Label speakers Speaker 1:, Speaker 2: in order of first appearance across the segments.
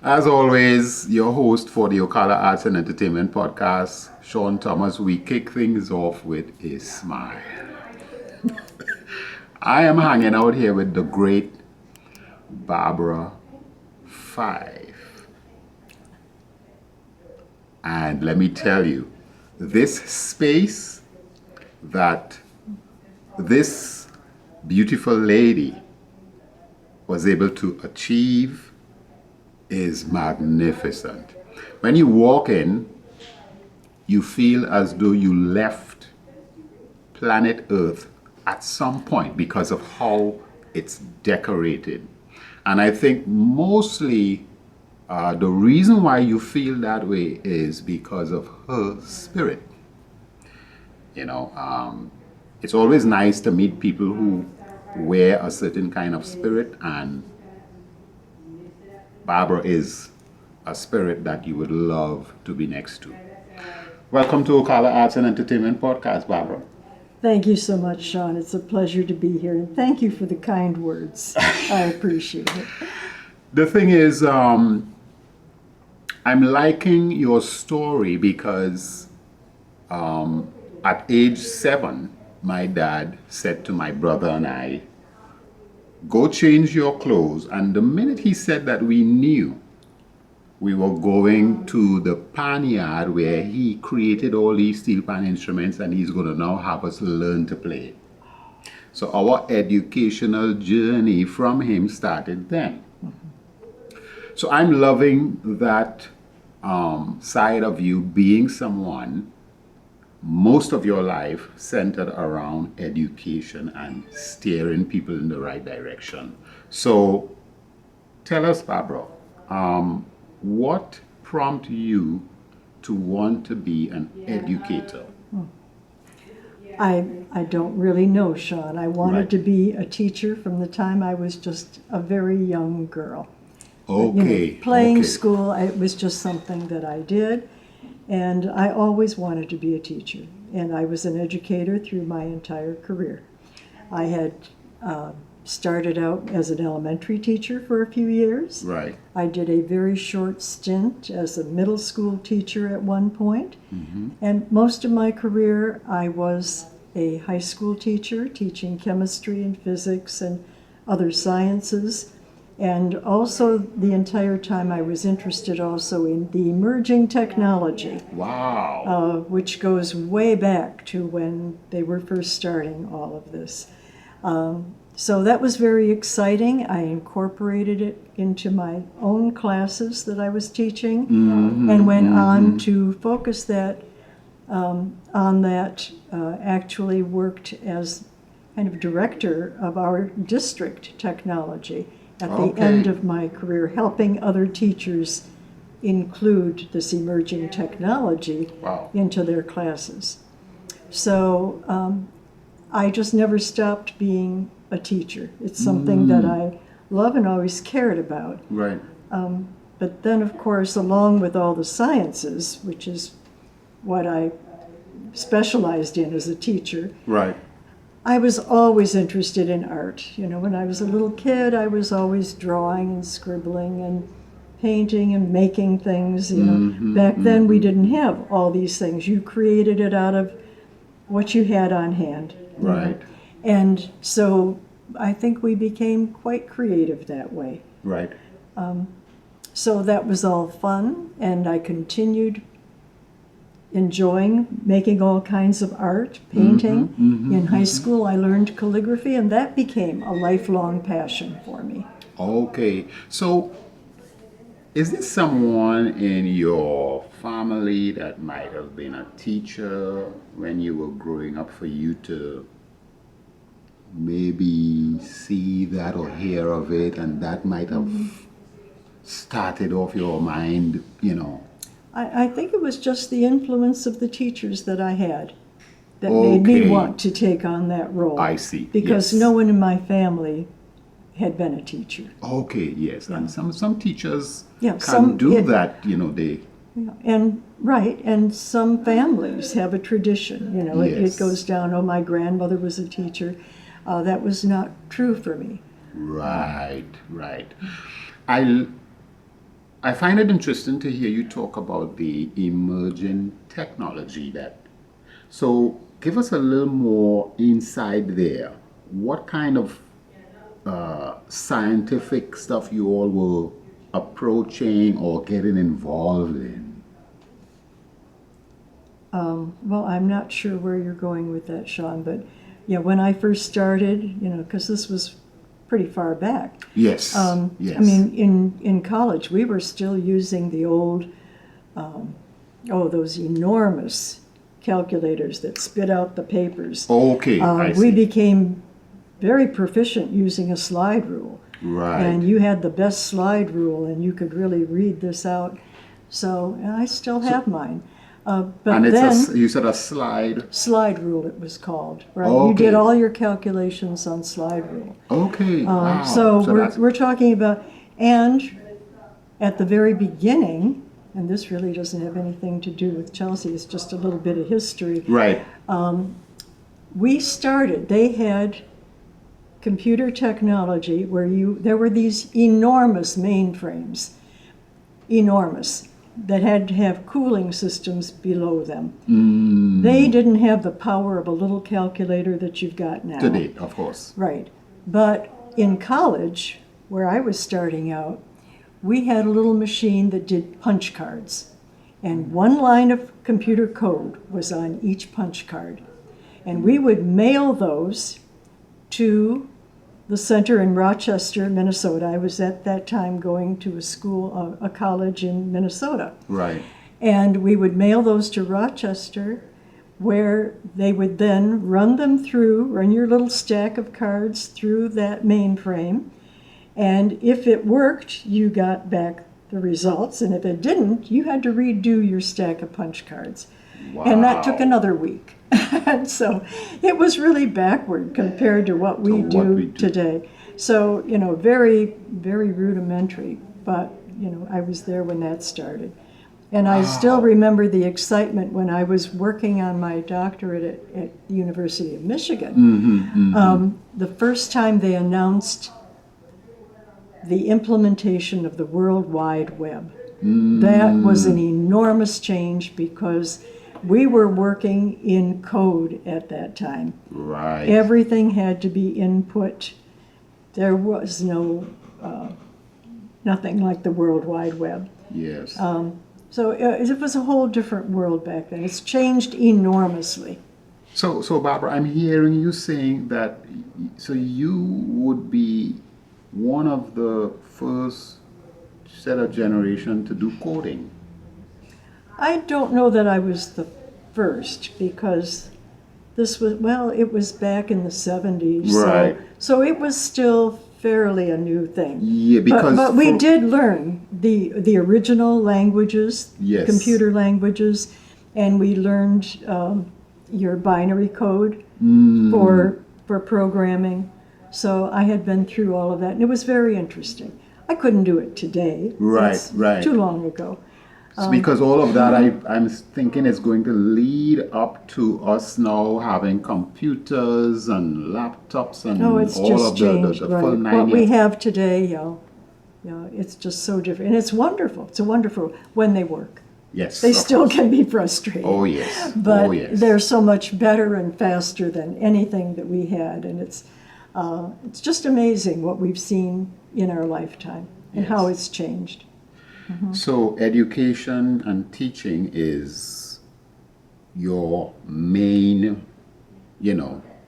Speaker 1: As always, your host for the Ocala Arts and Entertainment Podcast, Sean Thomas. We kick things off with a smile. I am hanging out here with the great Barbara Fife. And let me tell you, this space that this beautiful lady was able to achieve is magnificent. When you walk in, you feel as though you left planet Earth at some point because of how it's decorated. And I think mostly the reason why you feel that way is because of her spirit. It's always nice to meet people who wear a certain kind of spirit, and Barbara is a spirit that you would love to be next to. Welcome to Ocala Arts and Entertainment Podcast, Barbara.
Speaker 2: Thank you so much, Sean. It's a pleasure to be here. And thank you for the kind words. I appreciate it.
Speaker 1: The thing is, I'm liking your story because at age 7, my dad said to my brother and I, go change your clothes. And the minute he said that, we knew we were going to the pan yard where he created all these steel pan instruments, and he's going to now have us learn to play. So our educational journey from him started then. So I'm loving that side of you, being someone most of your life centered around education and steering people in the right direction. So tell us, Barbara, what prompted you to want to be an educator?
Speaker 2: I don't really know, Sean. I wanted
Speaker 1: Right.
Speaker 2: to be a teacher from the time I was just a very young girl.
Speaker 1: Okay.
Speaker 2: Playing
Speaker 1: okay.
Speaker 2: school, it was just something that I did. And I always wanted to be a teacher. And I was an educator through my entire career. I had started out as an elementary teacher for a few years.
Speaker 1: Right.
Speaker 2: I did a very short stint as a middle school teacher at one point.
Speaker 1: Mm-hmm.
Speaker 2: And most of my career, I was a high school teacher, teaching chemistry and physics and other sciences. And also the entire time I was interested also in the emerging technology,
Speaker 1: Wow.
Speaker 2: which goes way back to when they were first starting all of this. So that was very exciting. I incorporated it into my own classes that I was teaching, and went on to focus that on that. Actually worked as kind of director of our district technology at the end of my career, helping other teachers include this emerging technology into their classes. So I just never stopped being a teacher. It's something that I love and always cared about.
Speaker 1: Right.
Speaker 2: But then, of course, along with all the sciences, which is what I specialized in as a teacher,
Speaker 1: Right.
Speaker 2: I was always interested in art. When I was a little kid, I was always drawing and scribbling and painting and making things. Back then, we didn't have all these things. You created it out of what you had on hand.
Speaker 1: Right.
Speaker 2: And so I think we became quite creative that way.
Speaker 1: Right.
Speaker 2: So that was all fun, and I continued enjoying making all kinds of art, painting. In high school, I learned calligraphy, and that became a lifelong passion for me.
Speaker 1: Okay. So is there someone in your family that might have been a teacher when you were growing up for you to maybe see that or hear of it, and that might have started off your mind,
Speaker 2: I think it was just the influence of the teachers that I had that made me want to take on that role.
Speaker 1: I see.
Speaker 2: Because
Speaker 1: yes.
Speaker 2: no one in my family had been a teacher.
Speaker 1: Okay, yes. And some teachers can
Speaker 2: some-
Speaker 1: do that, they...
Speaker 2: And some families have a tradition,
Speaker 1: Yes.
Speaker 2: it goes down, my grandmother was a teacher. That was not true for me.
Speaker 1: Right. I find it interesting to hear you talk about the emerging technology that. So give us a little more insight there. What kind of scientific stuff you all were approaching or getting involved in?
Speaker 2: Well, I'm not sure where you're going with that, Sean, but yeah, when I first started, because this was pretty far back.
Speaker 1: Yes. Yes.
Speaker 2: I mean, in college, we were still using the old, those enormous calculators that spit out the papers.
Speaker 1: Okay, I see.
Speaker 2: We became very proficient using a slide rule.
Speaker 1: Right.
Speaker 2: And you had the best slide rule, and you could really read this out. So and I still have mine. But
Speaker 1: and it's
Speaker 2: then,
Speaker 1: you said a slide.
Speaker 2: slide rule it was called, right?
Speaker 1: Okay.
Speaker 2: You did all your calculations on slide rule.
Speaker 1: Okay. Wow.
Speaker 2: So
Speaker 1: that's-
Speaker 2: we're talking about, and at the very beginning, and this really doesn't have anything to do with Chelsea, it's just a little bit of history.
Speaker 1: right.
Speaker 2: They had computer technology where there were these enormous mainframes, enormous, that had to have cooling systems below them. They didn't have the power of a little calculator that you've got now.
Speaker 1: Today, of course.
Speaker 2: Right. But in college, where I was starting out, we had a little machine that did punch cards. And one line of computer code was on each punch card. And we would mail those to the center in Rochester, Minnesota. I was at that time going to a college in Minnesota.
Speaker 1: Right.
Speaker 2: And we would mail those to Rochester, where they would then run your little stack of cards through that mainframe. And if it worked, you got back the results. And if it didn't, you had to redo your stack of punch cards.
Speaker 1: Wow.
Speaker 2: And that took another week. And so it was really backward compared to what we do today. So, very, very rudimentary. But, I was there when that started. And I still remember the excitement when I was working on my doctorate at the University of Michigan. The first time they announced the implementation of the World Wide Web. That was an enormous change because we were working in code at that time.
Speaker 1: Right.
Speaker 2: Everything had to be input. There was nothing like the World Wide Web.
Speaker 1: Yes.
Speaker 2: So it was a whole different world back then. It's changed enormously.
Speaker 1: So Barbara, I'm hearing you saying that, so you would be one of the first set of generation to do coding.
Speaker 2: I don't know that I was the first because it was back in the 70s.
Speaker 1: Right.
Speaker 2: So it was still fairly a new thing.
Speaker 1: Yeah, because
Speaker 2: but we did learn the original languages,
Speaker 1: Yes.
Speaker 2: computer languages, and we learned your binary code for programming. So I had been through all of that, and it was very interesting. I couldn't do it today.
Speaker 1: Right,
Speaker 2: It's
Speaker 1: right.
Speaker 2: too long ago.
Speaker 1: because all of that I'm thinking is going to lead up to us now having computers and laptops and
Speaker 2: It's
Speaker 1: all
Speaker 2: just
Speaker 1: of
Speaker 2: changed,
Speaker 1: the
Speaker 2: right?
Speaker 1: full nine
Speaker 2: What we
Speaker 1: yards.
Speaker 2: have today, it's just so different, and it's wonderful. It's wonderful when they work.
Speaker 1: Yes.
Speaker 2: They
Speaker 1: of
Speaker 2: still
Speaker 1: course.
Speaker 2: can be frustrating.
Speaker 1: Oh yes.
Speaker 2: But
Speaker 1: oh yes.
Speaker 2: they're so much better and faster than anything that we had, and it's just amazing what we've seen in our lifetime and how
Speaker 1: Yes.
Speaker 2: it's changed.
Speaker 1: So education and teaching is your main,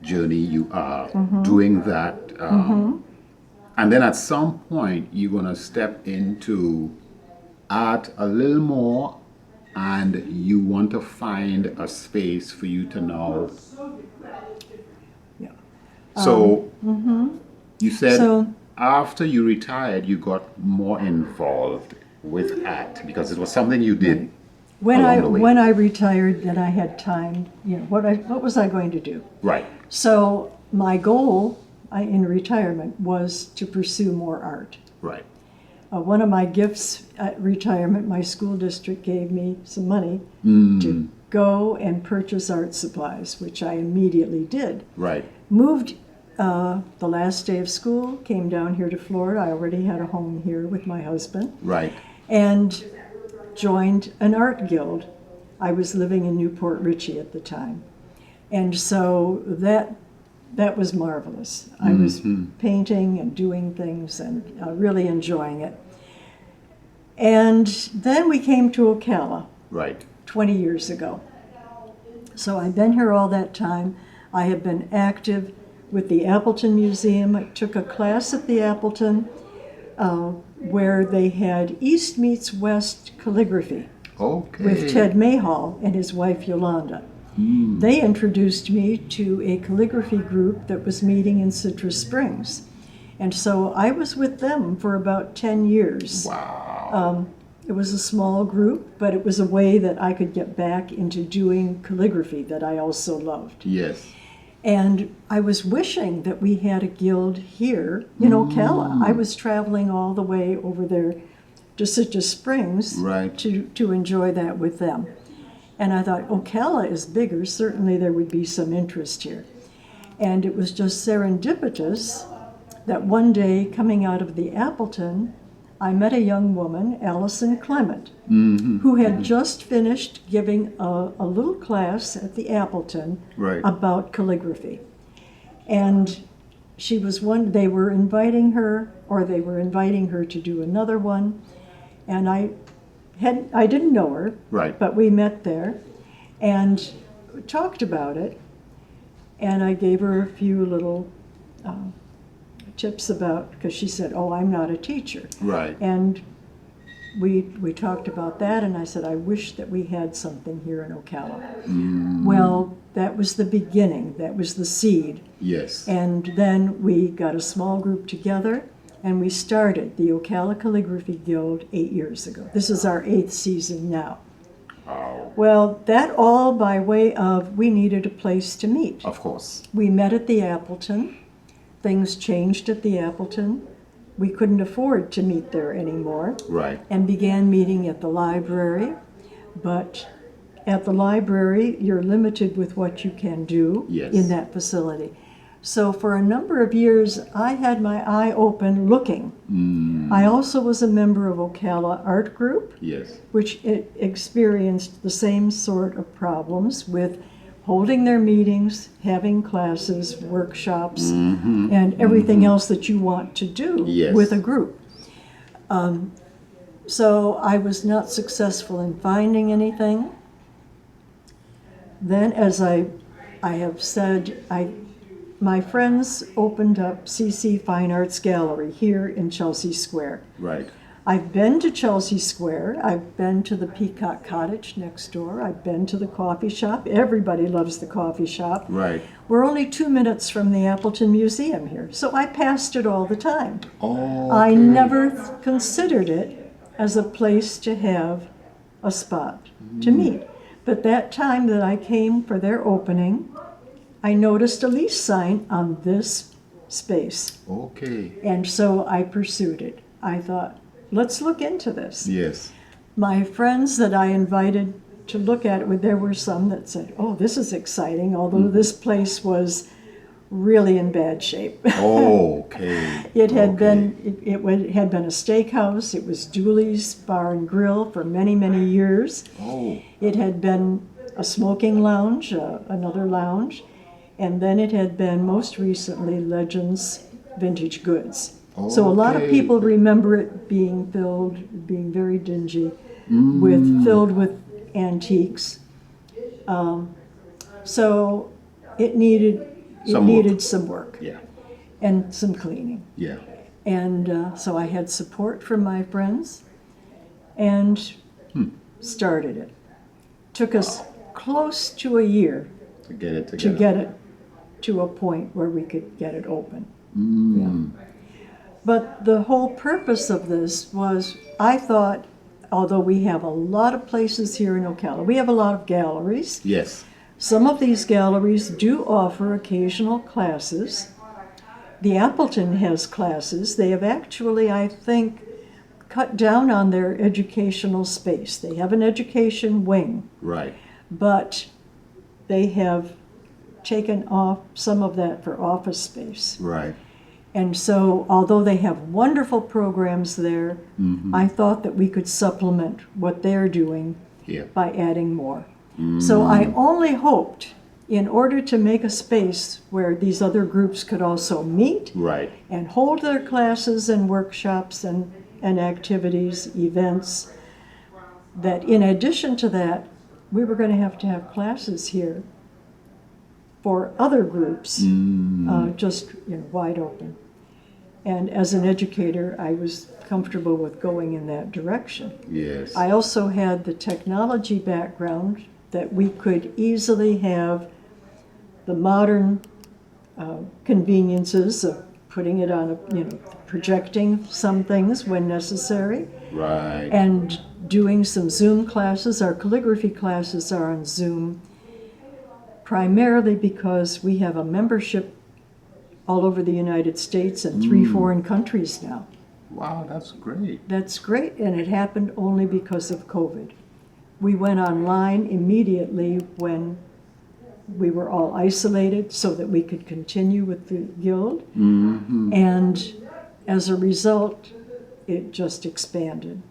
Speaker 1: journey. You are doing that. And then at some point, you're going to step into art a little more, and you want to find a space for you to now.
Speaker 2: Yeah.
Speaker 1: So you said
Speaker 2: So-
Speaker 1: after you retired, you got more involved with art because it was something you did. Along the way.
Speaker 2: When I retired, then I had time. What was I going to do?
Speaker 1: Right.
Speaker 2: So my goal in retirement was to pursue more art.
Speaker 1: Right.
Speaker 2: One of my gifts at retirement, my school district gave me some money to go and purchase art supplies, which I immediately did.
Speaker 1: Right.
Speaker 2: Moved the last day of school, came down here to Florida. I already had a home here with my husband.
Speaker 1: Right.
Speaker 2: and joined an art guild. I was living in Newport Richey at the time. And so that was marvelous. I was painting and doing things and really enjoying it. And then we came to Ocala
Speaker 1: Right.
Speaker 2: 20 years ago. So I've been here all that time. I have been active with the Appleton Museum. I took a class at the Appleton where they had East meets West calligraphy
Speaker 1: Okay.
Speaker 2: with Ted Mayhall and his wife Yolanda. They introduced me to a calligraphy group that was meeting in Citrus Springs. And so I was with them for about 10 years.
Speaker 1: Wow.
Speaker 2: It was a small group, but it was a way that I could get back into doing calligraphy that I also loved.
Speaker 1: Yes.
Speaker 2: And I was wishing that we had a guild here in Ocala. I was traveling all the way over there to Citrus Springs
Speaker 1: Right.
Speaker 2: to enjoy that with them. And I thought, Ocala is bigger, certainly there would be some interest here. And it was just serendipitous that one day, coming out of the Appleton, I met a young woman, Allison Clement, who had just finished giving a little class at the Appleton
Speaker 1: Right.
Speaker 2: about calligraphy. And she was they were inviting her to do another one. And I didn't know her,
Speaker 1: Right.
Speaker 2: but we met there and talked about it. And I gave her a few little tips about, because she said, "Oh, I'm not a teacher."
Speaker 1: Right.
Speaker 2: And we talked about that, and I said, "I wish that we had something here in Ocala." Well, that was the beginning. That was the seed.
Speaker 1: Yes.
Speaker 2: And then we got a small group together, and we started the Ocala Calligraphy Guild 8 years ago. This is our 8th season now.
Speaker 1: Wow.
Speaker 2: Well, that all by way of we needed a place to meet.
Speaker 1: Of course.
Speaker 2: We met at the Appleton. Things changed at the Appleton. We couldn't afford to meet there anymore
Speaker 1: Right.
Speaker 2: and began meeting at the library. But at the library, you're limited with what you can do
Speaker 1: Yes.
Speaker 2: in that facility. So for a number of years, I had my eye open looking. I also was a member of Ocala Art Group,
Speaker 1: Yes.
Speaker 2: which experienced the same sort of problems with holding their meetings, having classes, workshops, and everything else that you want to do
Speaker 1: Yes.
Speaker 2: with a group. So I was not successful in finding anything. Then, as I have said, my friends opened up CC Fine Arts Gallery here in Chelsea Square.
Speaker 1: Right.
Speaker 2: I've been to Chelsea Square. I've been to the Peacock Cottage next door. I've been to the coffee shop. Everybody loves the coffee shop.
Speaker 1: Right.
Speaker 2: We're only 2 minutes from the Appleton Museum here, so I passed it all the time.
Speaker 1: Oh.
Speaker 2: I never considered it as a place to have a spot to meet. But that time that I came for their opening, I noticed a lease sign on this space.
Speaker 1: Okay.
Speaker 2: And so I pursued it. I thought, let's look into this.
Speaker 1: Yes.
Speaker 2: My friends that I invited to look at it, there were some that said, "Oh, this is exciting," although this place was really in bad shape.
Speaker 1: Okay.
Speaker 2: It had had been a steakhouse. It was Dooley's Bar and Grill for many, many years.
Speaker 1: Oh.
Speaker 2: It had been a smoking lounge, another lounge, and then it had been most recently Legends Vintage Goods. So a lot of
Speaker 1: Okay.
Speaker 2: people remember it being very dingy, filled with antiques. So it needed some work
Speaker 1: Yeah.
Speaker 2: and some cleaning.
Speaker 1: Yeah.
Speaker 2: And so I had support from my friends and started it. Took us close to a year
Speaker 1: To get it
Speaker 2: to
Speaker 1: together.
Speaker 2: get it to a point where we could get it open. Yeah. But the whole purpose of this was, I thought, although we have a lot of places here in Ocala, we have a lot of galleries.
Speaker 1: Yes.
Speaker 2: Some of these galleries do offer occasional classes. The Appleton has classes. They have actually, I think, cut down on their educational space. They have an education wing,
Speaker 1: Right.
Speaker 2: but they have taken off some of that for office space.
Speaker 1: Right.
Speaker 2: And so, although they have wonderful programs there, I thought that we could supplement what they're doing
Speaker 1: Yeah.
Speaker 2: by adding more. So I only hoped, in order to make a space where these other groups could also meet
Speaker 1: Right.
Speaker 2: and hold their classes and workshops and activities, events, that in addition to that, we were going to have classes here for other groups, just wide open. And as an educator, I was comfortable with going in that direction.
Speaker 1: Yes.
Speaker 2: I also had the technology background that we could easily have the modern conveniences of putting it on projecting some things when necessary,
Speaker 1: Right.
Speaker 2: and doing some Zoom classes. Our calligraphy classes are on Zoom, primarily because we have a membership all over the United States and 3 foreign countries now.
Speaker 1: Wow, that's great.
Speaker 2: That's great, and it happened only because of COVID. We went online immediately when we were all isolated so that we could continue with the guild. And as a result, it just expanded.